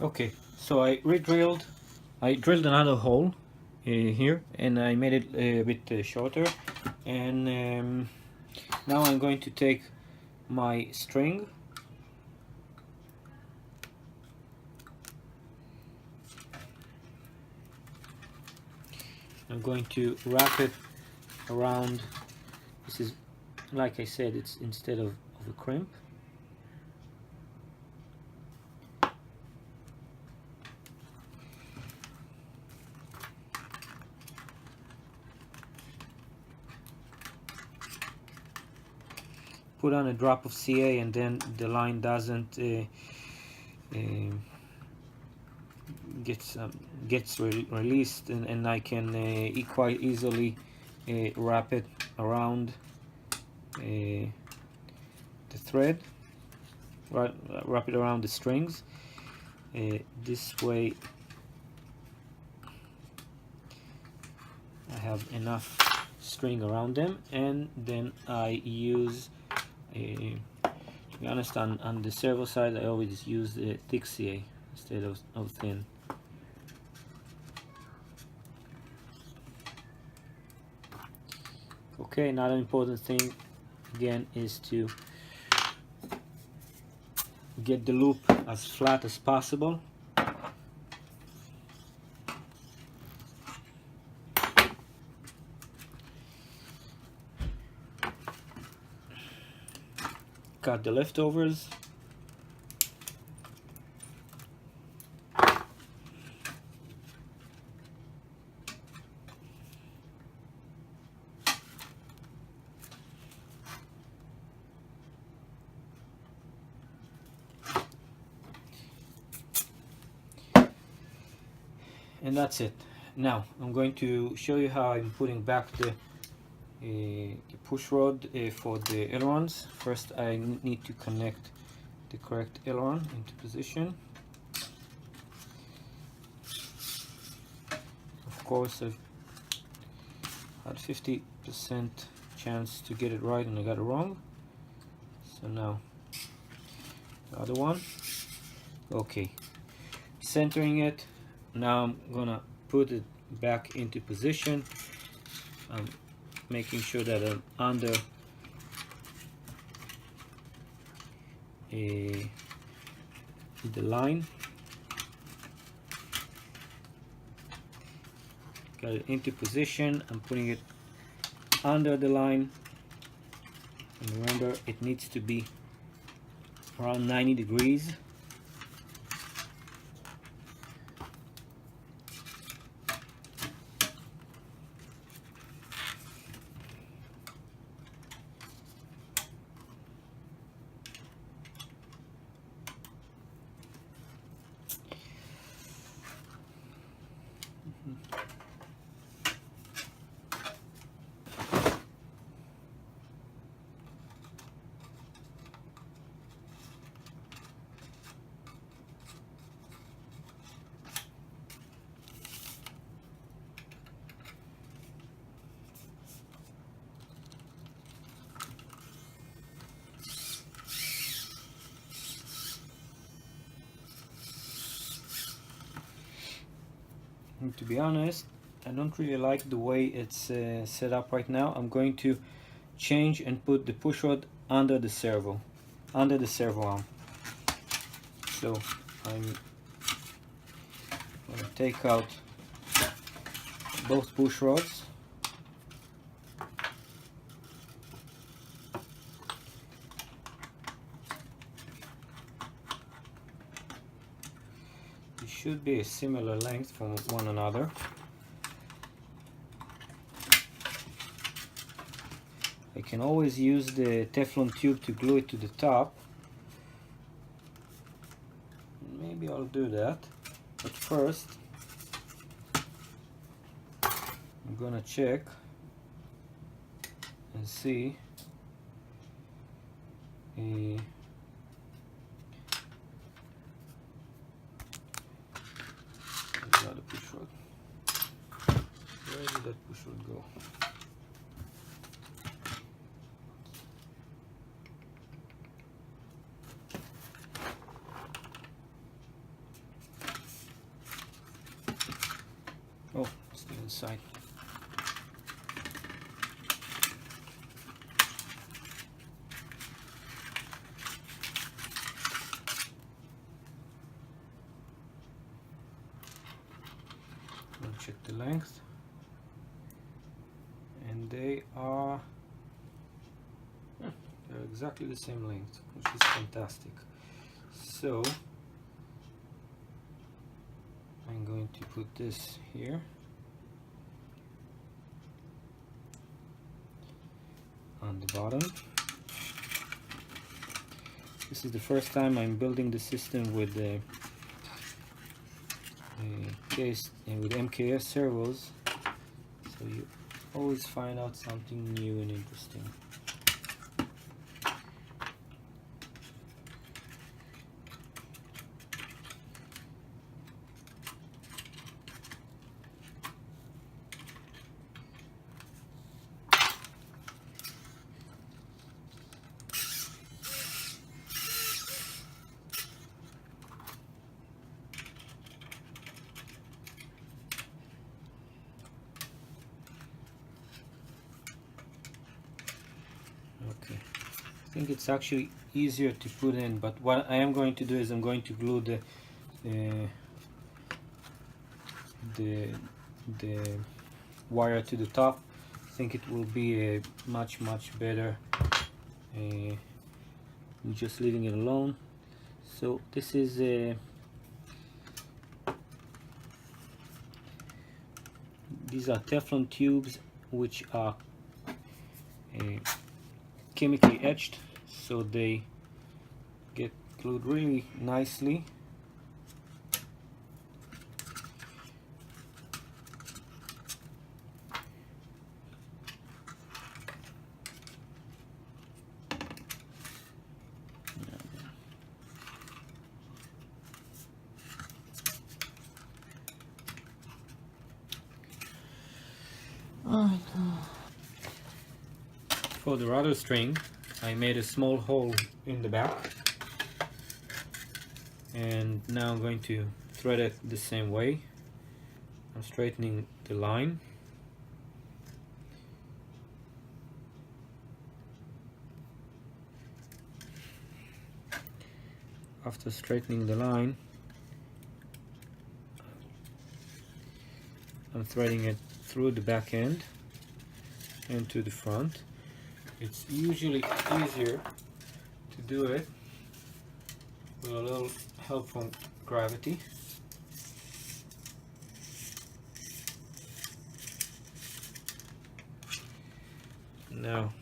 Okay, so I drilled another hole here, and I made it a bit shorter, and now I'm going to take my string. I'm going to wrap it around. This is, like I said, it's instead of a crimp. Put on a drop of CA, and then the line doesn't gets released, and I can quite easily wrap it around the thread, wrap it around the strings. This way I have enough string around them, and then I use to be honest, on the servo side I always use thick CA instead of thin. Okay, another important thing again is to get the loop as flat as possible. Cut the leftovers. And that's it. Now I'm going to show you how I'm putting back the push rod for the ailerons. First I need to connect the correct aileron into position. Of course I've had 50% chance to get it right and I got it wrong. So now the other one. Okay, centering it. Now I'm gonna put it back into position. I'm making sure that I'm under the line. Got it into position. I'm putting it under the line, and remember it needs to be around 90 degrees. And to be honest, I don't really like the way it's set up right now. I'm going to change and put the push rod under the servo arm. So I'm going to take out both push rods. Should be a similar length from one another. I can always use the Teflon tube to glue it to the top. Maybe I'll do that, but first I'm gonna check and see the push rod. Where did that push rod go? side. We'll check the length, and they're exactly the same length, which is fantastic. So I'm going to put this here on the bottom. This is the first time I'm building the system with the case with MKS servos, so you always find out something new and interesting. Okay, I think it's actually easier to put in, but what I am going to do is I'm going to glue the wire to the top. I think it will be a much better just leaving it alone. So this is these are Teflon tubes which are chemically etched, so they get glued really nicely. For the rudder string, I made a small hole in the back, and now I'm going to thread it the same way. I'm straightening the line. After straightening the line, I'm threading it through the back end and to the front. It's usually easier to do it with a little help from gravity. Now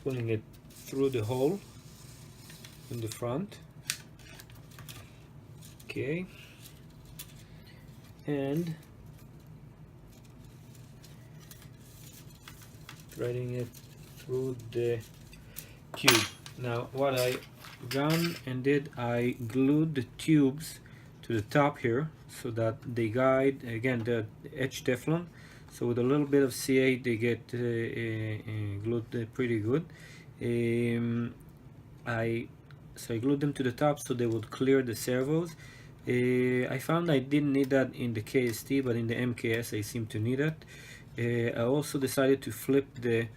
pulling it through the hole in the front. Okay, and threading it through the tube. Now what I done and did, I glued the tubes to the top here so that they guide, again, the etched Teflon, so with a little bit of CA they get glued pretty good. I glued them to the top so they would clear the servos. I found I didn't need that in the KST, but in the MKS I seem to need it. I also decided to flip the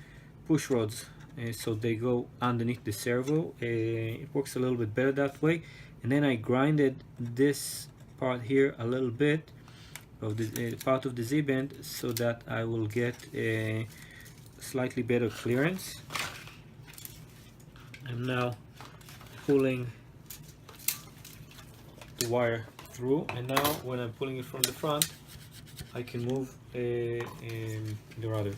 push rods so they go underneath the servo. It works a little bit better that way. And then I grinded this part here a little bit of the part of the Z-bend so that I will get a slightly better clearance. I'm now pulling the wire through, and now when I'm pulling it from the front, I can move the rudder.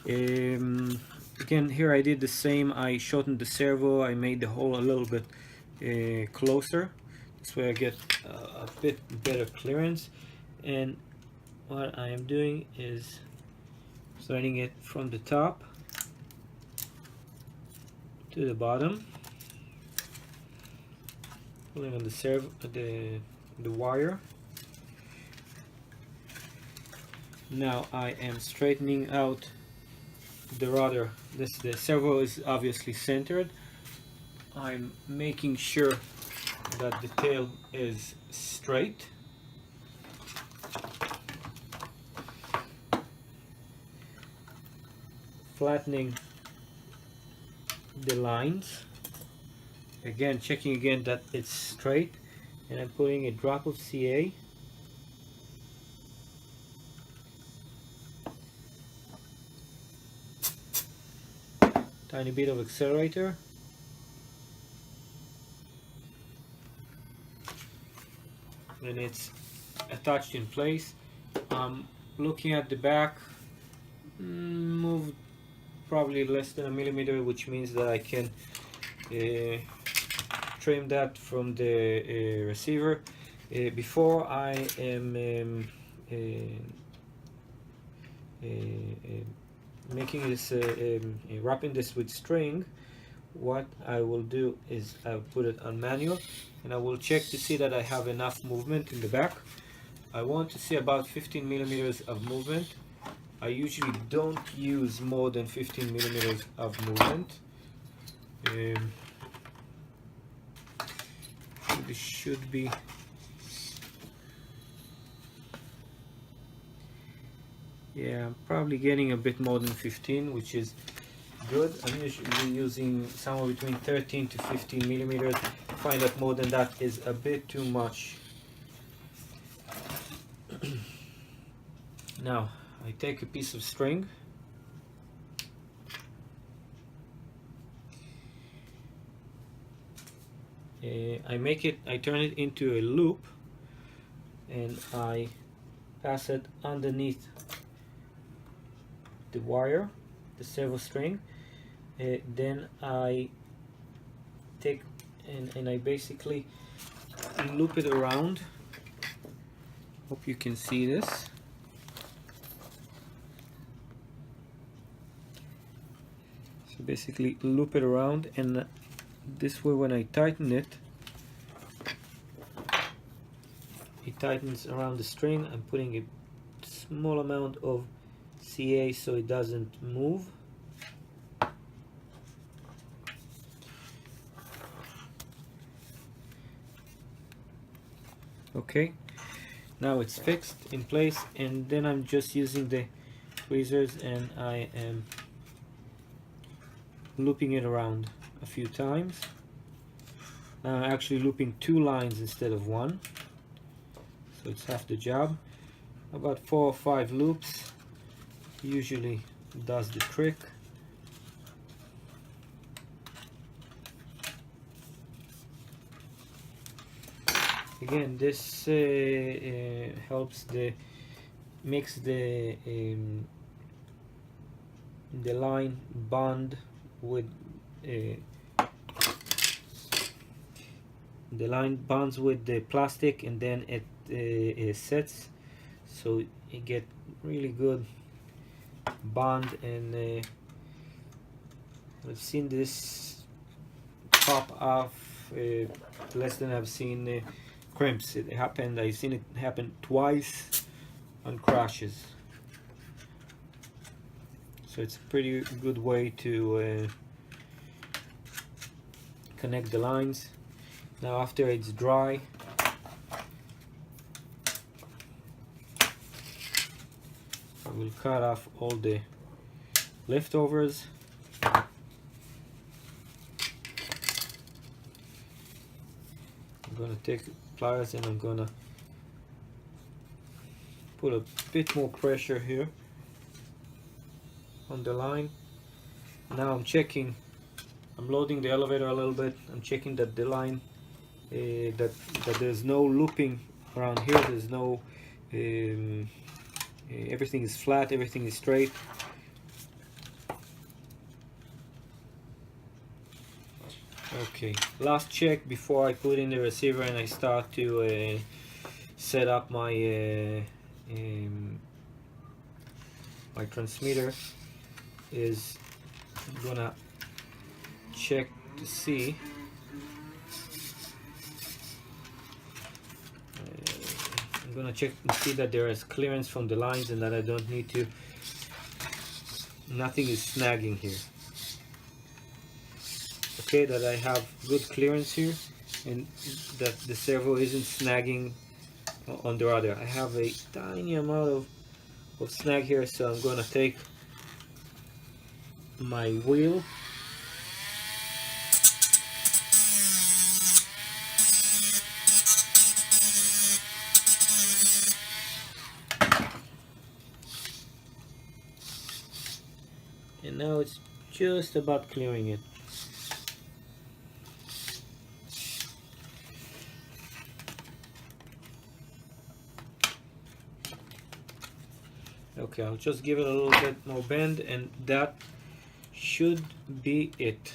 Again, here I did the same. I shortened the servo. I made the hole a little bit closer. This way I get a bit better clearance. And what I am doing is threading it from the top to the bottom, pulling on the wire. Now I am straightening out the rudder. The servo is obviously centered. I'm making sure that the tail is straight. Flattening the lines. Again, checking again that it's straight, and I'm putting a drop of CA. Tiny bit of accelerator. And it's attached in place. Looking at the back, moved probably less than a millimeter, which means that I can trim that from the receiver. Before I am making this, wrapping this with string, what I will do is I'll put it on manual, and I will check to see that I have enough movement in the back. I want to see about 15 millimeters of movement. I usually don't use more than 15 millimeters of movement. This should be I'm probably getting a bit more than 15, which is good. I'm usually using somewhere between 13 to 15 millimeters. I find that more than that is a bit too much. Now I take a piece of string, I turn it into a loop, and I pass it underneath the wire, the servo string. Then I take and I basically loop it around. Hope you can see this. So basically loop it around, and this way when I tighten it, it tightens around the string. I'm putting a small amount of CA so it doesn't move. Okay, now it's fixed in place, and then I'm just using the tweezers and I am looping it around a few times. Now I'm actually looping 2 lines instead of 1, so it's half the job. About 4 or 5 loops usually does the trick. Again, this helps makes the line bond with the line bonds with the plastic, and then it sets, so you get really good bond. And I've seen this pop off less than I've seen crimps. It happened, I've seen it happen twice on crashes, so it's a pretty good way to connect the lines. Now after it's dry, I will cut off all the leftovers. I'm gonna take pliers and I'm gonna put a bit more pressure here on the line. Now I'm checking, I'm loading the elevator a little bit. I'm checking that the line, that there's no looping around here. There's no, everything is flat, everything is straight. Okay, last check before I put in the receiver and I start to set up my my transmitter is I'm gonna check to see I'm gonna check and see that there is clearance from the lines and that I don't need to, nothing is snagging here. Okay, that I have good clearance here. and that the servo isn't snagging on the rudder. I have a tiny amount of snag here, so I'm gonna take my wheel and now it's just about clearing it. Okay, I'll just give it a little bit more bend, and that should be it.